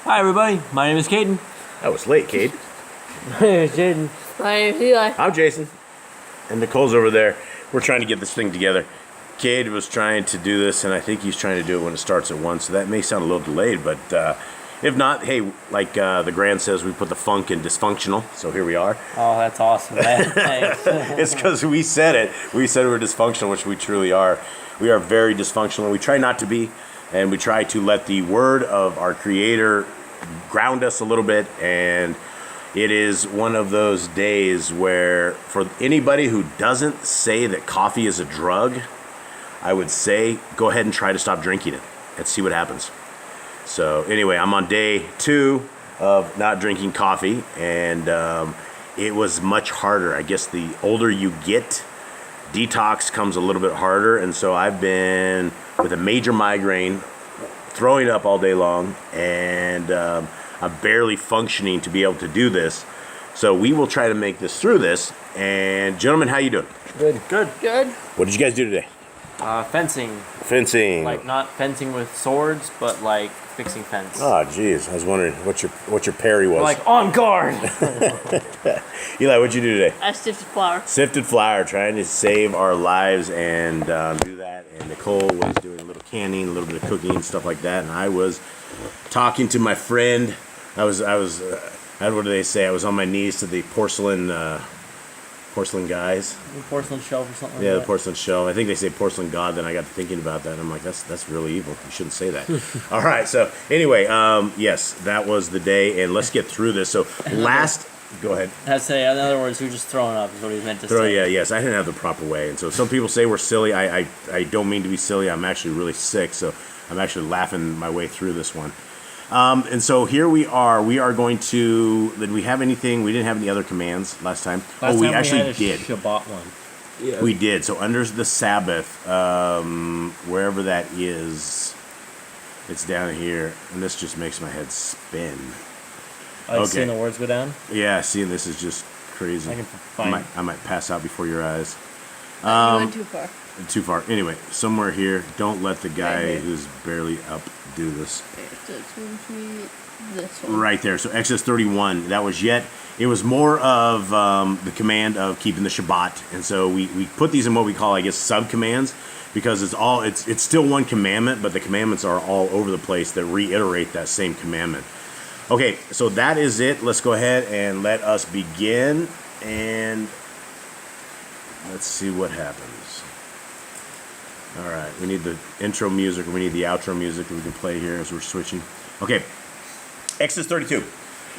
Hi everybody, my name is Caden. That was late, Cade. My name is Jaden. My name is Eli. I'm Jason. And Nicole's over there. We're trying to get this thing together. Cade was trying to do this, and I think he's trying to do it when it starts at 1, so that may sound a little delayed, but if not, hey, like the Grand says, we put the funk in dysfunctional, so here we are. Oh, that's awesome, man. Thanks. It's because we said it. We said we're dysfunctional, which we truly are. We are very dysfunctional. We try not to be, and we try to let the word of our Creator ground us a little bit, and it is one of those days where for anybody who doesn't say that coffee is a drug, I would say go ahead and try to stop drinking it and see what happens. So anyway, I'm on day 2 of not drinking coffee, and it was much harder. I guess the older you get, detox comes a little bit harder, and so I've been with a major migraine, throwing up all day long, and I'm barely functioning to be able to do this. So we will try to make this through this. And gentlemen, how you doing? Good. Good. What did you guys do today? Fencing. Fencing. Like not fencing with swords, but like fixing fence. Oh, geez. I was wondering what your parry was. Like on guard. Eli, what'd you do today? I sifted flour. Sifted flour, trying to save our lives and do that. And Nicole was doing a little canning, a little bit of cooking, stuff like that. And I was talking to my friend. I was what do they say? I was on my knees to the porcelain guys. Porcelain shelf or something. Yeah, like the porcelain shelf. I think they say porcelain god. Then I got to thinking about that. And I'm like, that's really evil. You shouldn't say that. All right. So anyway, yes, that was the day, and let's get through this. So go ahead. I say, in other words, he was just throwing up is what he meant to say. Yeah, yes. I didn't have the proper way, and so some people say we're silly. I don't mean to be silly. I'm actually really sick, so I'm actually laughing my way through this one. And so here we are. We are going to. Did we have anything? We didn't have any other commands last time. We actually did. Shabbat one. Yeah. We did. So under the Sabbath, wherever that is, it's down here, and this just makes my head spin. Okay. Seeing the words go down. Yeah, seeing this is just crazy. I can find. I might pass out before your eyes. You went too far. Too far. Anyway, somewhere here. Don't let the guy who's barely up do this. Okay, so it's going to be this one. Right there. So Exodus 31. That was it was more of the command of keeping the Shabbat. And so we put these in what we call, I guess, sub-commands, because it's still one commandment, but the commandments are all over the place that reiterate that same commandment. Okay, so that is it. Let's go ahead and let us begin, and let's see what happens. All right, we need the intro music, or we need the outro music that we can play here as we're switching. Okay, Exodus 32.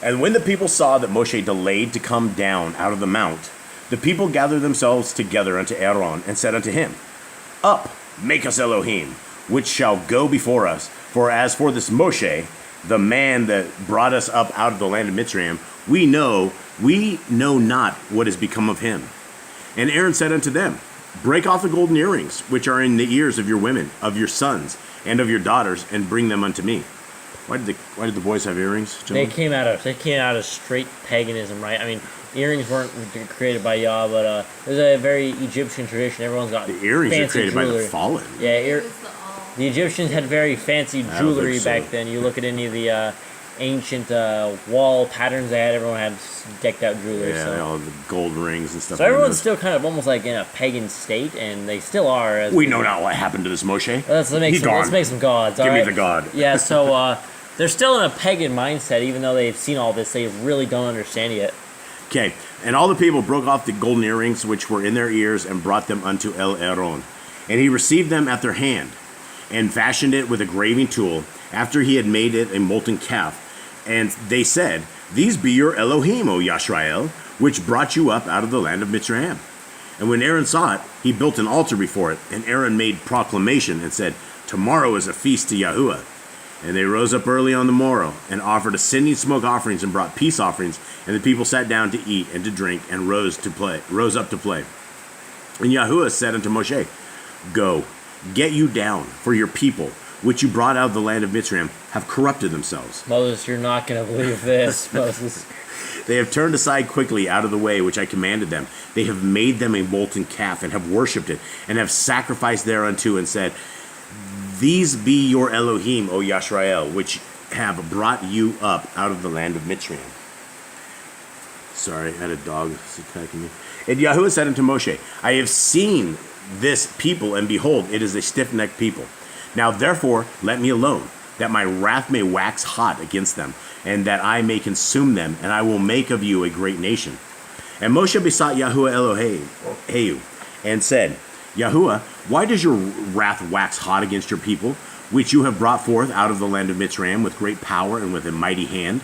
And when the people saw that Moshe delayed to come down out of the mount, the people gathered themselves together unto Aaron and said unto him, Up, make us Elohim, which shall go before us. For as for this Moshe, the man that brought us up out of the land of Mitzrayim, we know not what has become of him. And Aaron said unto them, Break off the golden earrings, which are in the ears of your women, of your sons, and of your daughters, and bring them unto me. Why did the boys have earrings, gentlemen? They came out of straight paganism, right? I mean, earrings weren't created by Yah, but it was a very Egyptian tradition. Everyone's got the earrings fancy are created jewelry. by the fallen. Yeah, the Egyptians had very fancy jewelry back then. You look at any of the ancient wall patterns they had, everyone had decked out jewelry. Yeah, so. all the gold rings and stuff. So everyone's still kind of almost like in a pagan state, and they still are. We know not what happened to this Moshe. Let's make some gods. Give me the god. Yeah, so they're still in a pagan mindset, even though they've seen all this. They really don't understand yet. Okay, and all the people broke off the golden earrings which were in their ears and brought them unto Aaron. And he received them at their hand, and fashioned it with a graving tool, after he had made it a molten calf. And they said, These be your Elohim, O Yashrael, which brought you up out of the land of Mitzrayim. And when Aaron saw it, he built an altar before it. And Aaron made proclamation and said, Tomorrow is a feast to Yahuwah. And they rose up early on the morrow, and offered ascending smoke offerings, and brought peace offerings. And the people sat down to eat and to drink, and rose up to play. And Yahuwah said unto Moshe, Go, get you down, for your people, which you brought out of the land of Mitzrayim, have corrupted themselves. Moses, you're not going to believe this, Moses. They have turned aside quickly out of the way which I commanded them. They have made them a molten calf, and have worshipped it, and have sacrificed thereunto, and said, These be your Elohim, O Yashrael, which have brought you up out of the land of Mitzrayim. Sorry, I had a dog attacking me. And Yahuwah said unto Moshe, I have seen this people, and behold, it is a stiff-necked people. Now therefore let me alone, that my wrath may wax hot against them, and that I may consume them, and I will make of you a great nation. And Moshe besought Yahuwah Elohim, and said, Yahuwah, why does your wrath wax hot against your people, which you have brought forth out of the land of Mitzrayim with great power and with a mighty hand?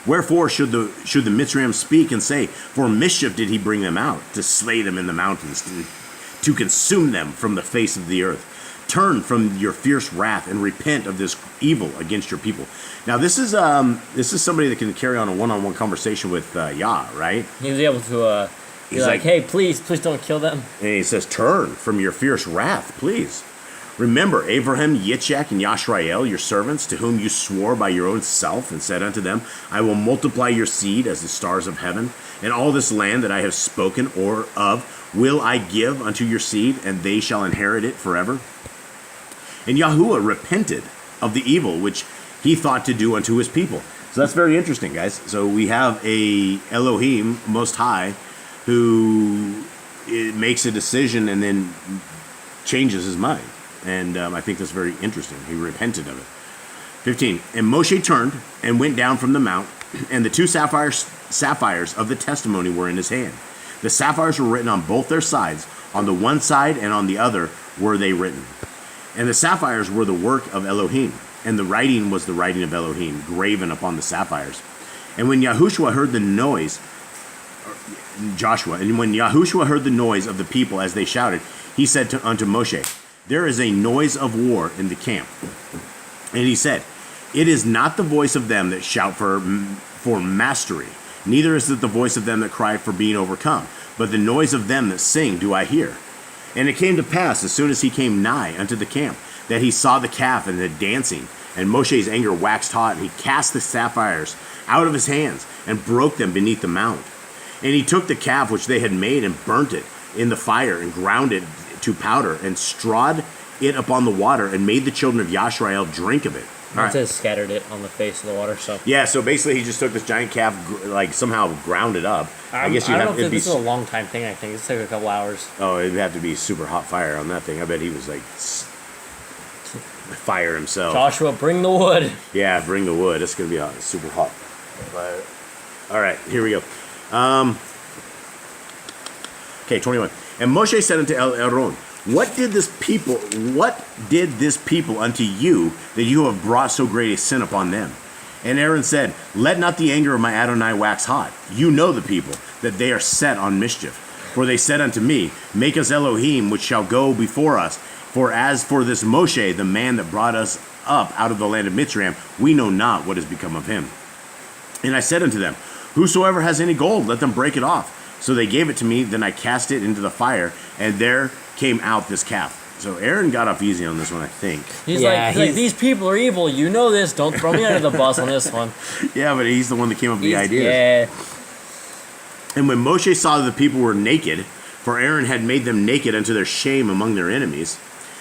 Wherefore should the Mitzrayim speak and say, for mischief did he bring them out, to slay them in the mountains, to consume them from the face of the earth? Turn from your fierce wrath and repent of this evil against your people. Now this is somebody that can carry on a one-on-one conversation with Yah, right? He was able to be like, hey, please don't kill them. And he says, turn from your fierce wrath, please. Remember Abraham, Yitzchak, and Yashrael, your servants, to whom you swore by your own self, and said unto them, I will multiply your seed as the stars of heaven, and all this land that I have spoken or of will I give unto your seed, and they shall inherit it forever. And Yahuwah repented of the evil which he thought to do unto his people. So that's very interesting, guys. So we have a Elohim, Most High, who makes a decision and then changes his mind. And I think that's very interesting. He repented of it. 15. And Moshe turned and went down from the mount, and the two sapphires of the testimony were in his hand. The sapphires were written on both their sides. On the one side and on the other were they written. And the sapphires were the work of Elohim, and the writing was the writing of Elohim, graven upon the sapphires. And when Yahushua heard the noise, and when Yahushua heard the noise of the people as they shouted, he said unto Moshe, there is a noise of war in the camp. And he said, it is not the voice of them that shout for mastery, neither is it the voice of them that cry for being overcome, but the noise of them that sing do I hear. And it came to pass, as soon as he came nigh unto the camp, that he saw the calf and the dancing, and Moshe's anger waxed hot, and he cast the sapphires out of his hands, and broke them beneath the mount. And he took the calf which they had made, and burnt it in the fire, and ground it to powder, and strawed it upon the water, and made the children of Yashrael drink of it. It says scattered it on the face of the water. So yeah, so basically he just took this giant calf, like somehow ground it up. I don't know if this is a long time thing. I think it's like a couple hours. Oh, it'd have to be super hot fire on that thing. I bet he was like fire himself. Joshua, bring the wood. Yeah, bring the wood. It's gonna be super hot. All right, here we go. Okay, 21. And Moshe said unto Aaron, What did this people unto you, that you have brought so great a sin upon them? And Aaron said, Let not the anger of my Adonai wax hot. You know the people, that they are set on mischief. For they said unto me, Make us Elohim, which shall go before us. For as for this Moshe, the man that brought us up out of the land of Mitzrayim, we know not what has become of him. And I said unto them, Whosoever has any gold, let them break it off. So they gave it to me, then I cast it into the fire, and there came out this calf. So Aaron got off easy on this one, I think. He's like, these people are evil. You know this. Don't throw me under the bus on this one. Yeah, but he's the one that came up with the ideas. Yeah. And when Moshe saw that the people were naked, for Aaron had made them naked unto their shame among their enemies,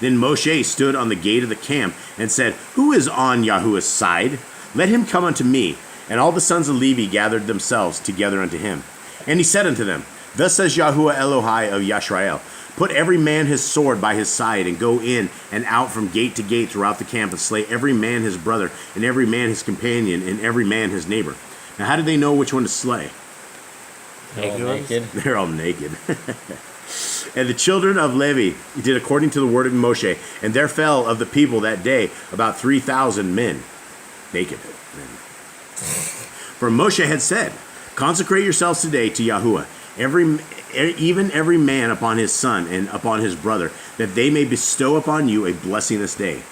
then Moshe stood on the gate of the camp and said, Who is on Yahuwah's side? Let him come unto me. And all the sons of Levi gathered themselves together unto him. And he said unto them, Thus says Yahuwah Elohai of Yashrael, Put every man his sword by his side, and go in and out from gate to gate throughout the camp, and slay every man his brother, and every man his companion, and every man his neighbor. Now how did they know which one to slay? They're all naked. They're all naked. And the children of Levi did according to the word of Moshe, and there fell of the people that day about 3,000 men, naked men. For Moshe had said, Consecrate yourselves today to Yahuwah, even every man upon his son and upon his brother, that they may bestow upon you a blessing this day.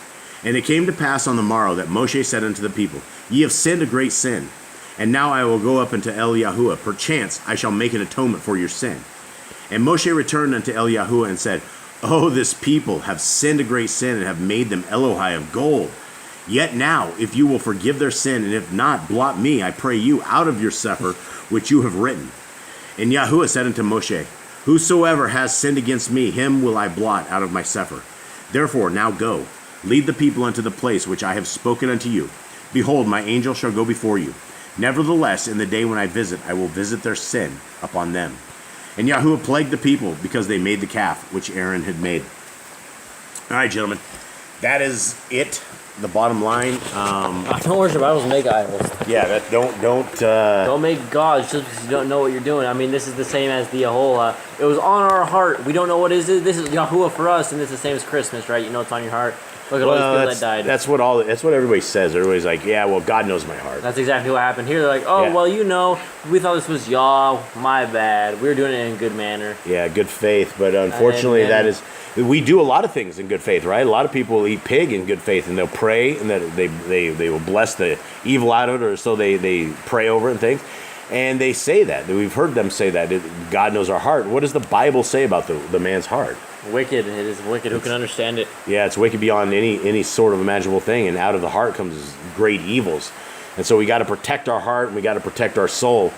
And it came to pass on the morrow that Moshe said unto the people, Ye have sinned a great sin, and now I will go up unto El Yahuwah. Perchance I shall make an atonement for your sin. And Moshe returned unto El Yahuwah and said, Oh, this people have sinned a great sin, and have made them Elohai of gold. Yet now, if you will forgive their sin, and if not, blot me, I pray you, out of your sefer, which you have written. And Yahuwah said unto Moshe, Whosoever has sinned against me, him will I blot out of my sefer. Therefore, now go, lead the people unto the place which I have spoken unto you. Behold, my angel shall go before you. Nevertheless, in the day when I will visit their sin upon them. And Yahuwah plagued the people because they made the calf which Aaron had made. All right, gentlemen, that is it. The bottom line. Don't worship idols, make idols. Yeah, that Don't make gods just because you don't know what you're doing. I mean, this is the same as the whole, it was on our heart. We don't know what is it. This is Yahuwah for us, and it's the same as Christmas, right? You know it's on your heart. Look at all these people that died. That's what everybody says. Everybody's like, yeah, well, God knows my heart. That's exactly what happened here. They're like, oh, Yeah. well, you know, we thought this was Yah, my bad. We were doing it in good manner. Yeah, good faith. But unfortunately, we do a lot of things in good faith, right? A lot of people eat pig in good faith, and they'll pray, and that they will bless the evil out of it, or so they pray over it and things. And they say that. We've heard them say that. God knows our heart. What does the Bible say about the man's heart? Wicked. It is wicked. Who can understand it? Yeah, it's wicked beyond any sort of imaginable thing, and out of the heart comes great evils. And so we got to protect our heart, and we got to protect our soul.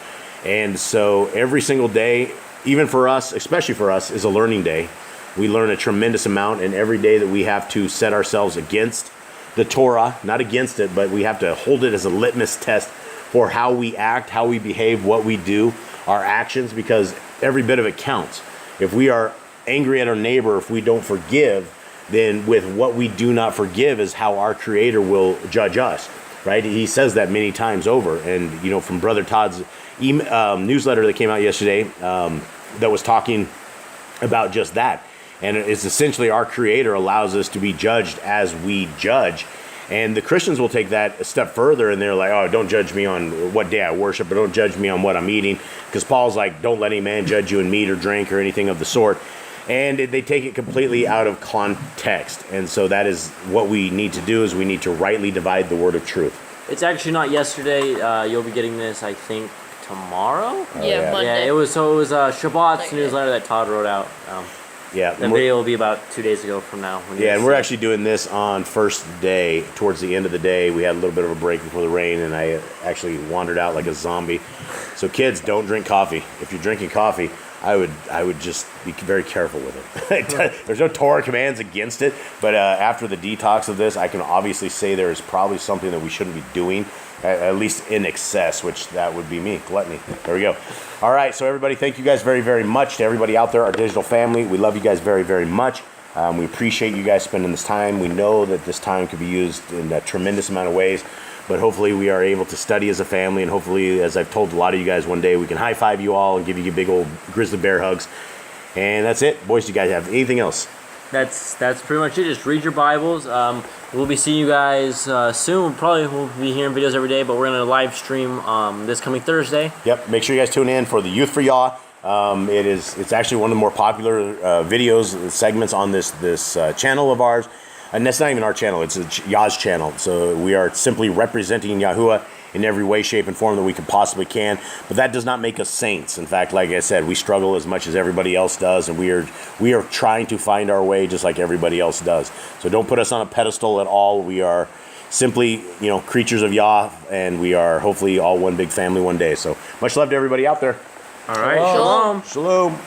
And so every single day, even for us, especially for us, is a learning day. We learn a tremendous amount, and every day that we have to set ourselves against the Torah, not against it, but we have to hold it as a litmus test for how we act, how we behave, what we do, our actions, because every bit of it counts. If we are angry at our neighbor, if we don't forgive, then with what we do not forgive is how our Creator will judge us, right? He says that many times over. And, you know, from Brother Todd's newsletter that came out yesterday that was talking about just that. And it's essentially our Creator allows us to be judged as we judge. And the Christians will take that a step further, and they're like, oh, don't judge me on what day I worship, or don't judge me on what I'm eating. Because Paul's like, don't let any man judge you in meat or drink or anything of the sort. And they take it completely out of context. And so that is what we need to do, is we need to rightly divide the word of truth. It's actually not yesterday. You'll be getting this, I think, tomorrow? Yeah, Monday. Yeah, it was Shabbat's Like newsletter that Todd wrote out. Yeah, The video will be about 2 days ago from now. Yeah, and we're actually doing this on first day. Towards the end of the day, we had a little bit of a break before the rain, and I actually wandered out like a zombie. So kids, don't drink coffee. If you're drinking coffee, I would just be very careful with it. There's no Torah commands against it, but after the detox of this, I can obviously say there is probably something that we shouldn't be doing, at least in excess, which that would be me, gluttony. There we go. All right, so everybody, thank you guys very, very much. To everybody out there, our digital family, we love you guys very, very much. We appreciate you guys spending this time. We know that this time could be used in a tremendous amount of ways, but hopefully we are able to study as a family, and hopefully, as I've told a lot of you guys, one day we can high-five you all and give you big old grizzly bear hugs. And that's it. Boys, do you guys have anything else? That's pretty much it. Just read your Bibles. We'll be seeing you guys soon. We'll be hearing videos every day, but we're going to live stream this coming Thursday. Yep. Make sure you guys tune in for the Youth for Yah. It's actually one of the more popular videos, segments on this channel of ours. And that's not even our channel. It's Yah's channel. So we are simply representing Yahuwah in every way, shape, and form that we can possibly can. But that does not make us saints. In fact, like I said, we struggle as much as everybody else does, and we are trying to find our way just like everybody else does. So don't put us on a pedestal at all. We are simply, creatures of Yah, and we are hopefully all one big family one day. So much love to everybody out there. All right. Shalom. Shalom.